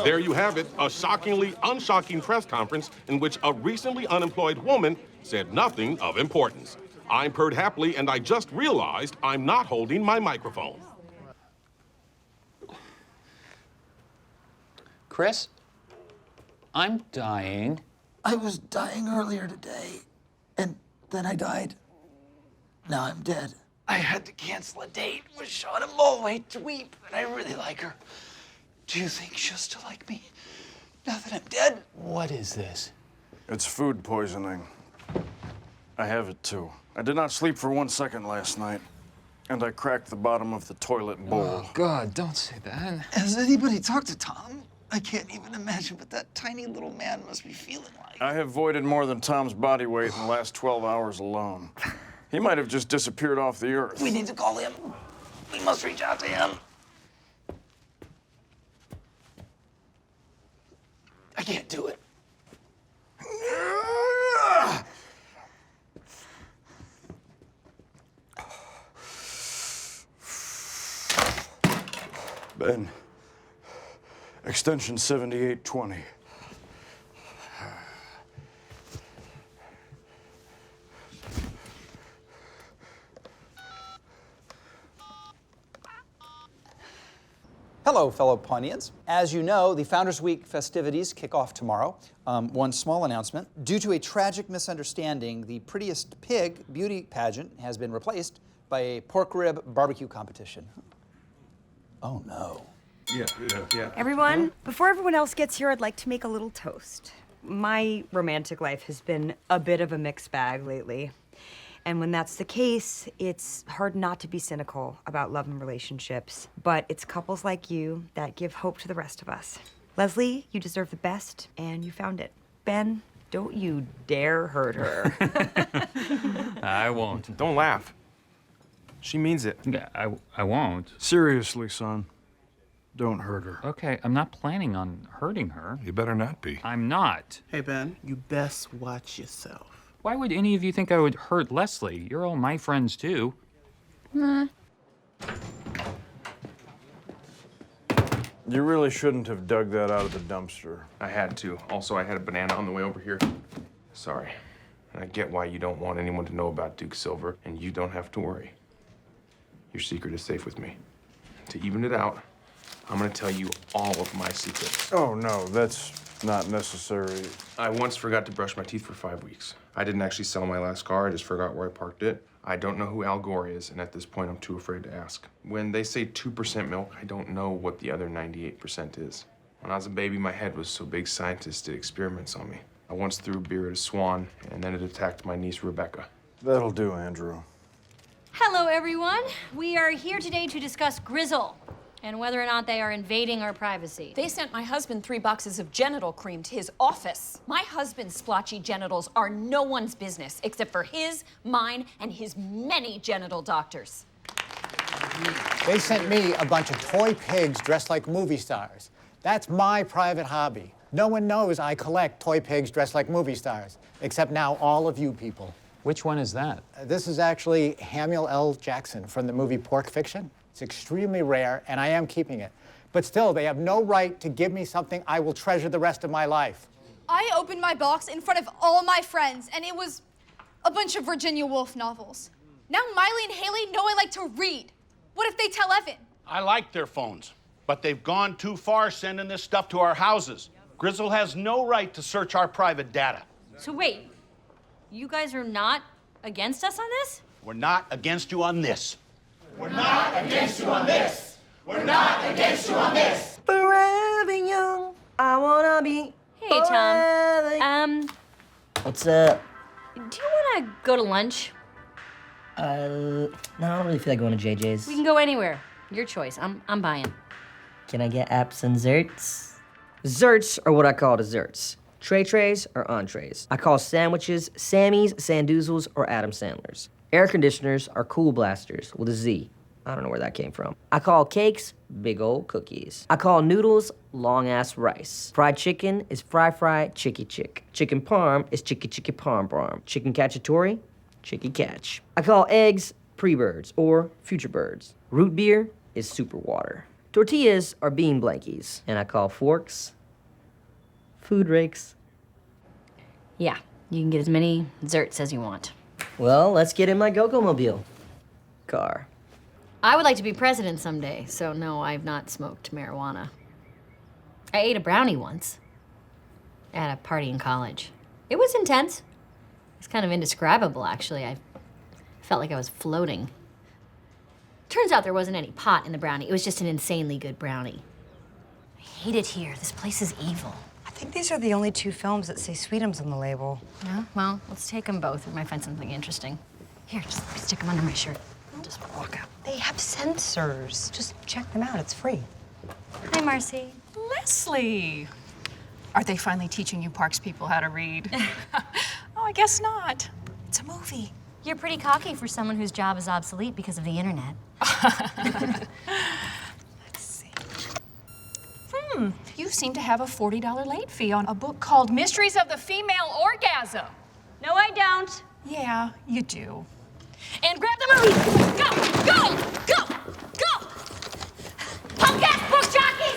There you have it, a shockingly unshocking press conference in which a recently unemployed woman said nothing of importance. I'm purred happily, and I just realized I'm not holding my microphone. Chris, I'm dying. I was dying earlier today, and then I died. Now I'm dead. I had to cancel a date with Shauna Mulway to weep, and I really like her. Do you think she'll still like me now that I'm dead? What is this? It's food poisoning. I have it too. I did not sleep for 1 second last night, and I cracked the bottom of the toilet bowl. Oh, God, don't say that. Has anybody talked to Tom? I can't even imagine what that tiny little man must be feeling like. I have voided more than Tom's body weight in the last 12 hours alone. He might have just disappeared off the earth. We need to call him. We must reach out to him. I can't do it. Ben, extension 7820. Hello, fellow Pawnians. As you know, the Founders Week festivities kick off tomorrow. One small announcement. Due to a tragic misunderstanding, the Prettiest Pig beauty pageant has been replaced by a pork rib barbecue competition. Oh, no. Yeah. Everyone, before everyone else gets here, I'd like to make a little toast. My romantic life has been a bit of a mixed bag lately. And when that's the case, it's hard not to be cynical about love and relationships. But it's couples like you that give hope to the rest of us. Leslie, you deserve the best, and you found it. Ben, don't you dare hurt her. I won't. Don't laugh. She means it. I won't. Seriously, son. Don't hurt her. Okay, I'm not planning on hurting her. You better not be. I'm not. Hey, Ben, you best watch yourself. Why would any of you think I would hurt Leslie? You're all my friends, too. You really shouldn't have dug that out of the dumpster. I had to. Also, I had a banana on the way over here. Sorry. And I get why you don't want anyone to know about Duke Silver, and you don't have to worry. Your secret is safe with me. To even it out, I'm gonna tell you all of my secrets. Oh, no, that's not necessary. I once forgot to brush my teeth for 5 weeks. I didn't actually sell my last car, I just forgot where I parked it. I don't know who Al Gore is, and at this point, I'm too afraid to ask. When they say 2% milk, I don't know what the other 98% is. When I was a baby, my head was so big scientists did experiments on me. I once threw beer at a swan, and then it attacked my niece, Rebecca. That'll do, Andrew. Hello, everyone. We are here today to discuss Grizzle and whether or not they are invading our privacy. They sent my husband 3 boxes of genital cream to his office. My husband's splotchy genitals are no one's business except for his, mine, and his many genital doctors. They sent me a bunch of toy pigs dressed like movie stars. That's my private hobby. No one knows I collect toy pigs dressed like movie stars, except now all of you people. Which one is that? This is actually Samuel L. Jackson from the movie Pork Fiction. It's extremely rare, and I am keeping it. But still, they have no right to give me something I will treasure the rest of my life. I opened my box in front of all my friends, and it was a bunch of Virginia Woolf novels. Now Miley and Haley know I like to read. What if they tell Evan? I like their phones, but they've gone too far sending this stuff to our houses. Grizzle has no right to search our private data. So wait, you guys are not against us on this? We're not against you on this. We're not against you on this. We're not against you on this. Forever young, I wanna be. Hey, Tom. What's up? Do you wanna go to lunch? No, I don't really feel like going to JJ's. We can go anywhere. Your choice. I'm buying. Can I get apps and zerts? Zerts are what I call desserts. Trays are entrees. I call sandwiches Sammy's, Sandoozles, or Adam Sandler's. Air conditioners are Cool Blasters with a Z. I don't know where that came from. I call cakes big old cookies. I call noodles long-ass rice. Fried chicken is fry chicky chick. Chicken parm is chicky parm parm. Chicken cacciatore, chicky catch. I call eggs pre-birds or future birds. Root beer is super water. Tortillas are bean blankies, and I call forks food rakes. Yeah, you can get as many zerts as you want. Well, let's get in my Go-Go-mobile car. I would like to be president someday, so no, I've not smoked marijuana. I ate a brownie once at a party in college. It was intense. It was kind of indescribable, actually. I felt like I was floating. Turns out there wasn't any pot in the brownie. It was just an insanely good brownie. I hate it here. This place is evil. I think these are the only 2 films that say Sweetums on the label. Yeah, well, let's take them both. We might find something interesting. Here, just let me stick them under my shirt. Just walk out. They have sensors. Just check them out. It's free. Hi, Marcy. Leslie! Are they finally teaching you Parks people how to read? Oh, I guess not. It's a movie. You're pretty cocky for someone whose job is obsolete because of the internet. Let's see. You seem to have a $40 late fee on a book called Mysteries of the Female Orgasm. No, I don't. Yeah, you do. And grab the movie! Go! Go! Go! Go! Punk ass book jockey!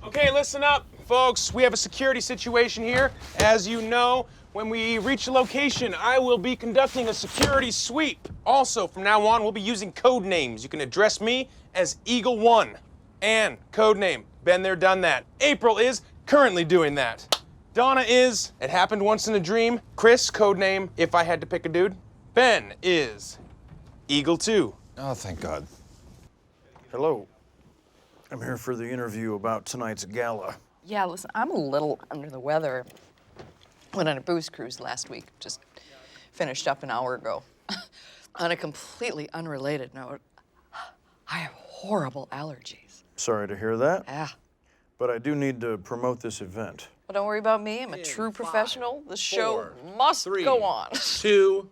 Okay, listen up, folks. We have a security situation here. As you know, when we reach a location, I will be conducting a security sweep. Also, from now on, we'll be using code names. You can address me as Eagle 1. Ann, code name, been there, done that. April is currently doing that. Donna is It Happened Once in a Dream. Chris, code name, If I Had to Pick a Dude. Ben is Eagle 2. Oh, thank God. Hello. I'm here for the interview about tonight's gala. Yeah, listen, I'm a little under the weather. Went on a booze cruise last week, just finished up an hour ago. On a completely unrelated note, I have horrible allergies. Sorry to hear that. Yeah. But I do need to promote this event. But don't worry about me, I'm a true professional. The show must go on. 2.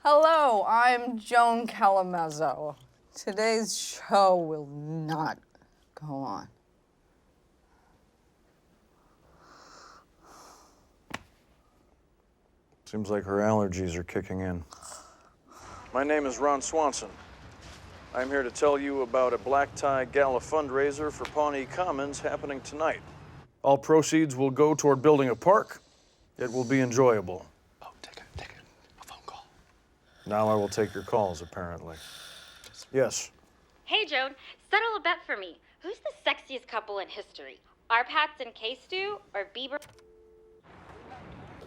Hello, I'm Joan Calamazzo. Today's show will not go on. Seems like her allergies are kicking in. My name is Ron Swanson. I'm here to tell you about a black tie gala fundraiser for Pawnee Commons happening tonight. All proceeds will go toward building a park. It will be enjoyable. Oh, take a phone call. Now I will take your calls, apparently. Yes. Hey, Joan, settle a bet for me. Who's the sexiest couple in history? Arpats and K-Stew or Bieber?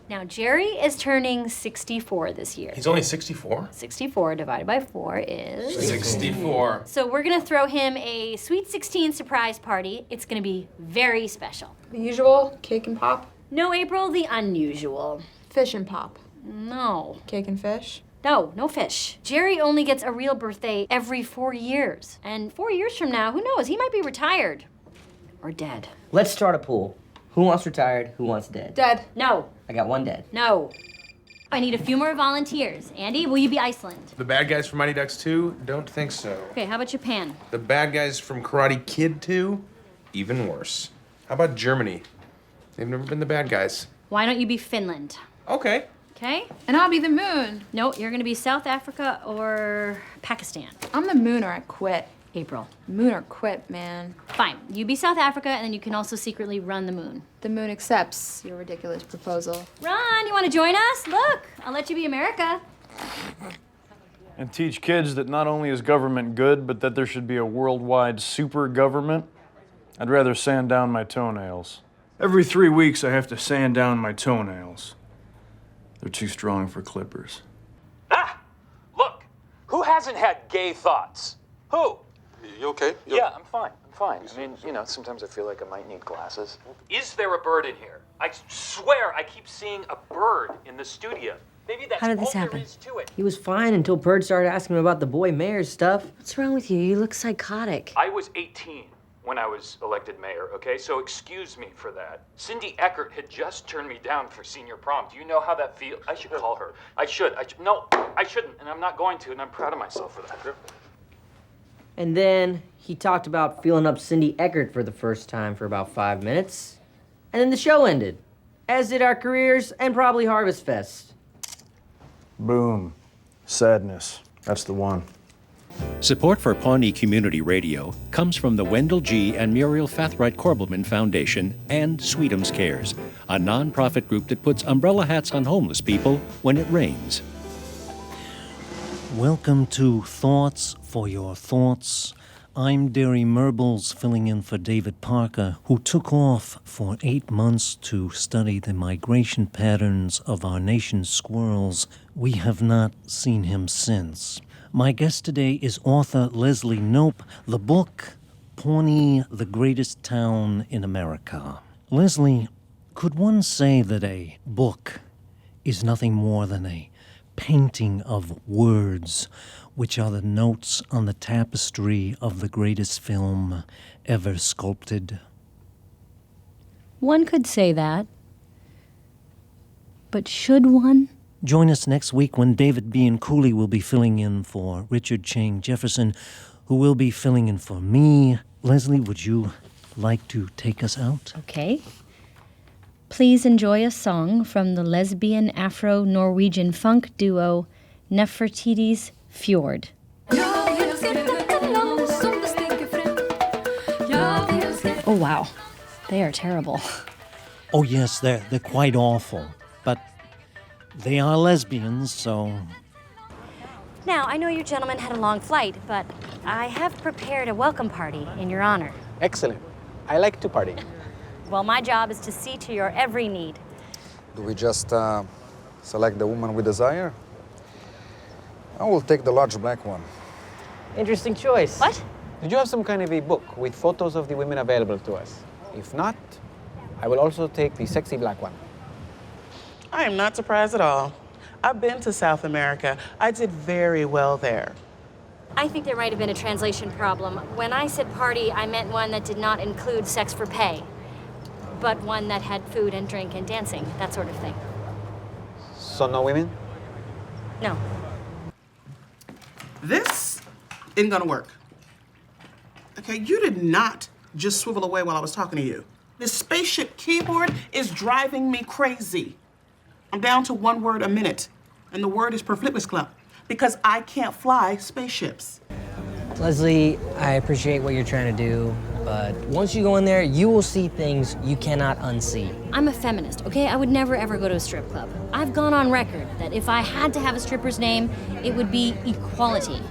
Now, Jerry is turning 64 this year. He's only 64? 64 divided by 4 is... 64. So we're gonna throw him a Sweet 16 surprise party. It's gonna be very special. The usual, cake and pop? No, April, the unusual. Fish and pop? No. Cake and fish? No, no fish. Jerry only gets a real birthday every 4 years. And 4 years from now, who knows, he might be retired. Or dead. Let's start a pool. Who wants retired? Who wants dead? Dead. No. I got one dead. No. I need a few more volunteers. Andy, will you be Iceland? The bad guys from Mighty Ducks 2? Don't think so. Okay, how about Japan? The bad guys from Karate Kid 2? Even worse. How about Germany? They've never been the bad guys. Why don't you be Finland? Okay. Okay? And I'll be the moon. No, you're gonna be South Africa or Pakistan. I'm the moon or I quit. April. Moon or quit, man. Fine, you be South Africa and then you can also secretly run the moon. The moon accepts your ridiculous proposal. Ron, you wanna join us? Look, I'll let you be America. And teach kids that not only is government good, but that there should be a worldwide super government. I'd rather sand down my toenails. Every 3 weeks I have to sand down my toenails. They're too strong for clippers. Ah! Look! Who hasn't had gay thoughts? Who? You okay? Yeah, I'm fine. I'm fine. I mean, you know, sometimes I feel like I might need glasses. Is there a bird in here? I swear I keep seeing a bird in the studio. Maybe that's How did this all there happen? is to it. He was fine until Bird started asking him about the boy mayor's stuff. What's wrong with you? You look psychotic. I was 18 when I was elected mayor, okay? So excuse me for that. Cindy Eckert had just turned me down for senior prom. Do you know how that feels? I should call her. I should. No, I shouldn't, and I'm not going to, and I'm proud of myself for that. And then he talked about feeling up Cindy Eckert for the first time for about 5 minutes. And then the show ended, as did our careers and probably Harvest Fest. Boom. Sadness. That's the one. Support for Pawnee Community Radio comes from the Wendell G. and Muriel Fathright-Korbelman Foundation and Sweetums Cares, a nonprofit group that puts umbrella hats on homeless people when it rains. Welcome to Thoughts for Your Thoughts. I'm Derry Merbles, filling in for David Parker, who took off for 8 months to study the migration patterns of our nation's squirrels. We have not seen him since. My guest today is author Leslie Knope. The book, Pawnee, the Greatest Town in America. Leslie, could one say that a book is nothing more than a painting of words, which are the notes on the tapestry of the greatest film ever sculpted? One could say that. But should one? Join us next week when David B. and Cooley will be filling in for Richard Chang Jefferson, who will be filling in for me. Leslie, would you like to take us out? Okay. Please enjoy a song from the lesbian Afro-Norwegian funk duo Nefertiti's Fjord. Oh, wow. They are terrible. Oh, yes, they're quite awful. But they are lesbians, so... Now, I know you gentlemen had a long flight, but I have prepared a welcome party in your honor. Excellent. I like to party. Well, my job is to see to your every need. Do we just select the woman we desire? I will take the large black one. Interesting choice. What? Did you have some kind of a book with photos of the women available to us? If not, I will also take the sexy black one. I am not surprised at all. I've been to South America. I did very well there. I think there might have been a translation problem. When I said party, I meant one that did not include sex for pay, but one that had food and drink and dancing, that sort of thing. So no women? No. This isn't gonna work. Okay, you did not just swivel away while I was talking to you. This spaceship keyboard is driving me crazy. I'm down to 1 word a minute, and the word is Perflittmas Club, because I can't fly spaceships. Leslie, I appreciate what you're trying to do, but once you go in there, you will see things you cannot unsee. I'm a feminist, okay? I would never ever go to a strip club. I've gone on record that if I had to have a stripper's name, it would be equality.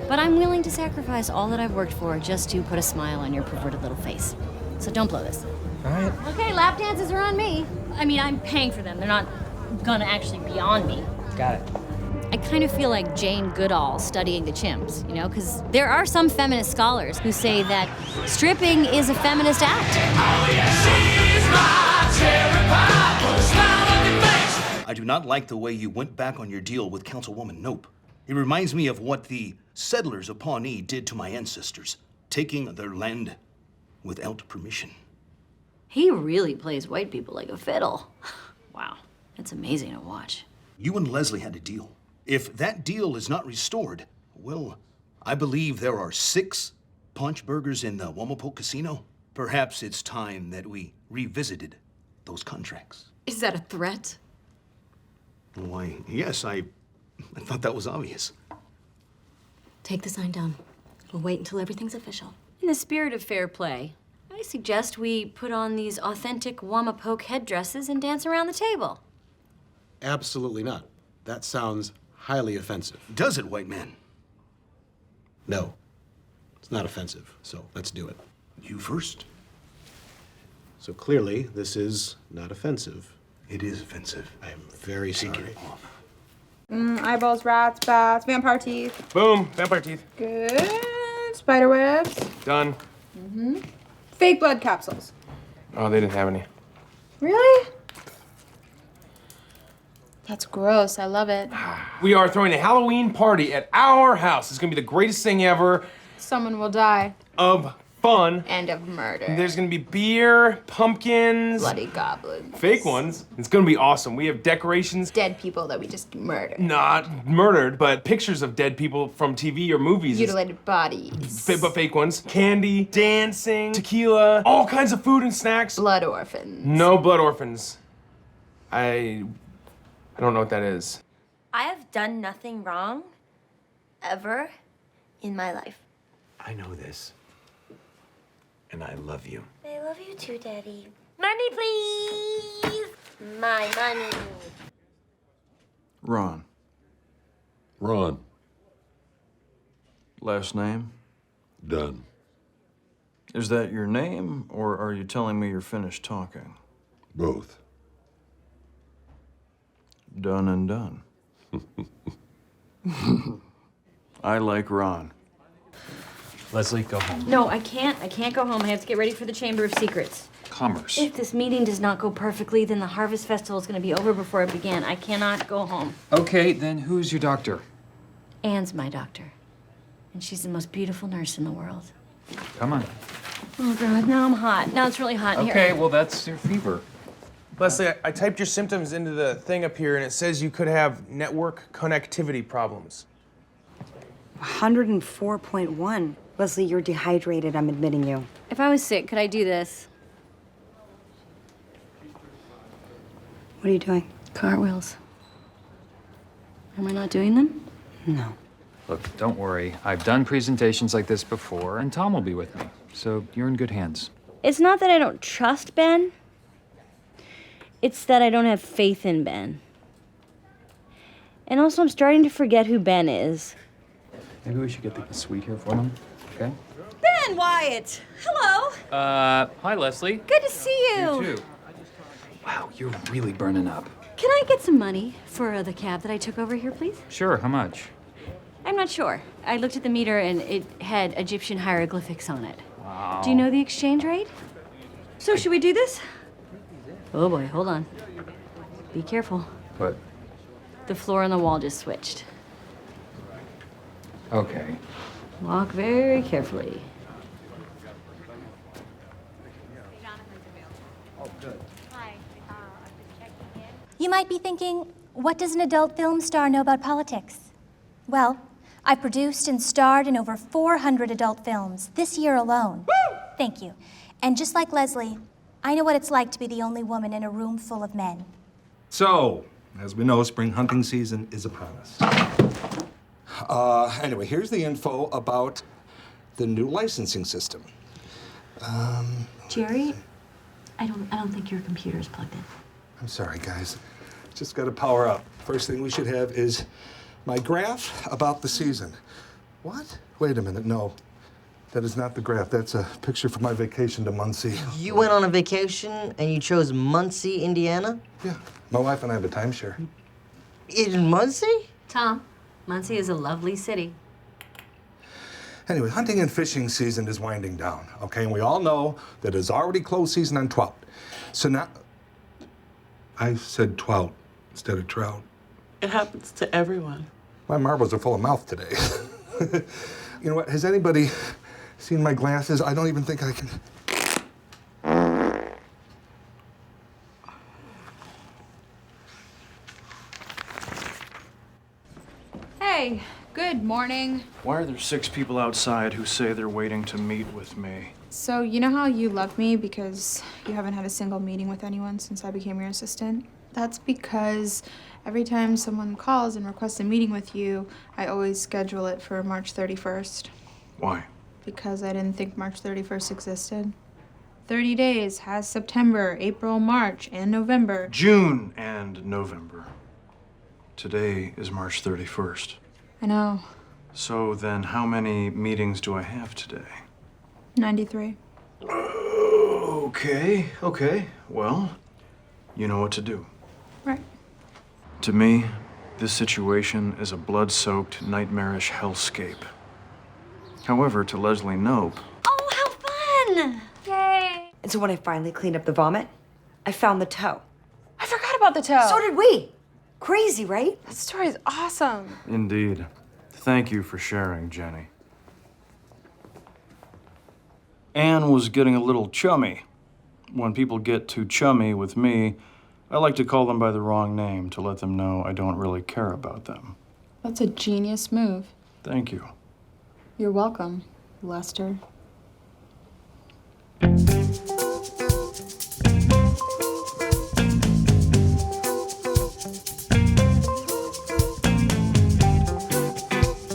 But I'm willing to sacrifice all that I've worked for just to put a smile on your perverted little face. So don't blow this. All right. Okay, lap dances are on me. I mean, I'm paying for them. They're not gonna actually be on me. Got it. I kind of feel like Jane Goodall studying the chimps, you know, because there are some feminist scholars who say that stripping is a feminist act. I do not like the way you went back on your deal with Councilwoman Knope. It reminds me of what the settlers of Pawnee did to my ancestors, taking their land without permission. He really plays white people like a fiddle. Wow, that's amazing to watch. You and Leslie had a deal. If that deal is not restored, well, I believe there are 6 Punch Burgers in the Wamapo Casino. Perhaps it's time that we revisited those contracts. Is that a threat? Why, yes, I thought that was obvious. Take the sign down. We'll wait until everything's official. In the spirit of fair play, I suggest we put on these authentic Wamapoke headdresses and dance around the table. Absolutely not. That sounds highly offensive. Does it, white man? No, it's not offensive, so let's do it. You first. So clearly, this is not offensive. It is offensive. I am very sorry. Eyeballs, rats, bats, vampire teeth. Boom, vampire teeth. Good. Spider webs. Done. Mm-hmm. Fake blood capsules. Oh, they didn't have any. Really? That's gross. I love it. We are throwing a Halloween party at our house. It's gonna be the greatest thing ever. Someone will die. Of fun. And of murder. There's gonna be beer, pumpkins. Bloody goblins. Fake ones. It's gonna be awesome. We have decorations. Dead people that we just murdered. Not murdered, but pictures of dead people from TV or movies. Mutilated bodies. But fake ones. Candy, dancing, tequila, all kinds of food and snacks. Blood orphans. No blood orphans. I don't know what that is. I have done nothing wrong, ever in my life. I know this. And I love you. I love you too, Daddy. Money, please! My money. Ron. Ron. Last name? Dunn. Is that your name, or are you telling me you're finished talking? Both. Done and done. I like Ron. Leslie, go home. No, I can't. I can't go home. I have to get ready for the Chamber of Secrets. Commerce. If this meeting does not go perfectly, then the Harvest Festival is going to be over before it began. I cannot go home. Okay, then who's your doctor? Anne's my doctor. And she's the most beautiful nurse in the world. Come on. Oh, God, now I'm hot. Now it's really hot in here. Okay, well, that's your fever. Leslie, I typed your symptoms into the thing up here, and it says you could have network connectivity problems. 104.1. Leslie, you're dehydrated. I'm admitting you. If I was sick, could I do this? What are you doing? Cartwheels. Am I not doing them? No. Look, don't worry. I've done presentations like this before, and Tom will be with me. So you're in good hands. It's not that I don't trust Ben. It's that I don't have faith in Ben. And also, I'm starting to forget who Ben is. Maybe we should get the suite here for them, okay? Ben Wyatt! Hello! Hi, Leslie. Good to see you! You too. Wow, you're really burning up. Can I get some money for the cab that I took over here, please? Sure, how much? I'm not sure. I looked at the meter and it had Egyptian hieroglyphics on it. Wow. Do you know the exchange rate? So, should we do this? Oh boy, hold on. Be careful. What? The floor and the wall just switched. Okay. Walk very carefully. You might be thinking, what does an adult film star know about politics? Well, I produced and starred in over 400 adult films this year alone. Woo! Thank you. And just like Leslie, I know what it's like to be the only woman in a room full of men. So, as we know, spring hunting season is upon us. Anyway, here's the info about the new licensing system. Jerry, I don't think your computer's plugged in. I'm sorry, guys. Just got to power up. First thing we should have is my graph about the season. What? Wait a minute. No, that is not the graph. That's a picture from my vacation to Muncie. You went on a vacation and you chose Muncie, Indiana? Yeah. My wife and I have a timeshare. In Muncie? Tom, Muncie is a lovely city. Anyway, hunting and fishing season is winding down, okay? And we all know that it's already closed season on trout. So now, I said trout instead of trout. It happens to everyone. My marbles are full of mouth today. You know what? Has anybody seen my glasses? I don't even think I can. Hey, good morning. Why are there 6 people outside who say they're waiting to meet with me? So, you know how you love me because you haven't had a single meeting with anyone since I became your assistant? That's because every time someone calls and requests a meeting with you, I always schedule it for March 31st. Why? Because I didn't think March 31st existed. 30 days has September, April, March, and November. June and November. Today is March 31st. I know. So then how many meetings do I have today? 93. Okay. Well, you know what to do. Right. To me, this situation is a blood-soaked, nightmarish hellscape. However, to Leslie Knope... Oh, how fun! Yay! And so when I finally cleaned up the vomit, I found the toe. I forgot about the toe. So did we. Crazy, right? That story is awesome. Indeed. Thank you for sharing, Jenny. Anne was getting a little chummy. When people get too chummy with me, I like to call them by the wrong name to let them know I don't really care about them. That's a genius move. Thank you. You're welcome, Lester.